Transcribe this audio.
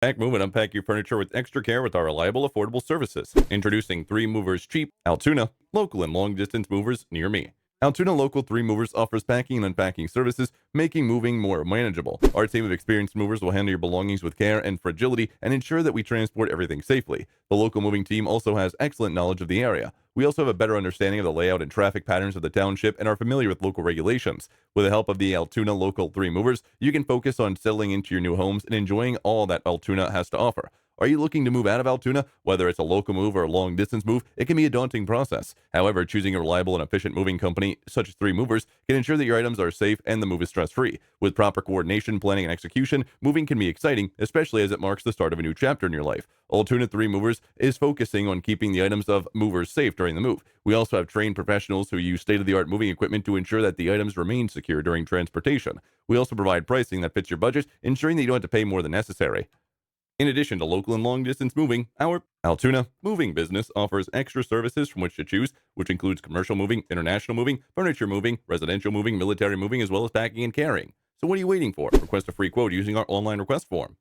Pack, move, and unpack your furniture with extra care with our reliable, affordable services. Introducing 3 Movers Cheap, Altoona, local and long distance movers near me. Altoona Local 3 Movers offers packing and unpacking services, making moving more manageable. Our team of experienced movers will handle your belongings with care and fragility and ensure that we transport everything safely. The local moving team also has excellent knowledge of the area. We also have a better understanding of the layout and traffic patterns of the township and are familiar with local regulations. With the help of the Altoona Local 3 Movers, you can focus on settling into your new homes and enjoying all that Altoona has to offer. Are you looking to move out of Altoona? Whether it's a local move or a long distance move, it can be a daunting process. However, choosing a reliable and efficient moving company, such as 3 Movers, can ensure that your items are safe and the move is stress free. With proper coordination, planning, and execution, moving can be exciting, especially as it marks the start of a new chapter in your life. Altoona 3 Movers is focusing on keeping the items of movers safe during the move. We also have trained professionals who use state of the art moving equipment to ensure that the items remain secure during transportation. We also provide pricing that fits your budget, ensuring that you don't have to pay more than necessary. In addition to local and long distance moving, our Altoona moving business offers extra services from which to choose, which includes commercial moving, international moving, furniture moving, residential moving, military moving, as well as packing and carrying. So what are you waiting for? Request a free quote using our online request form.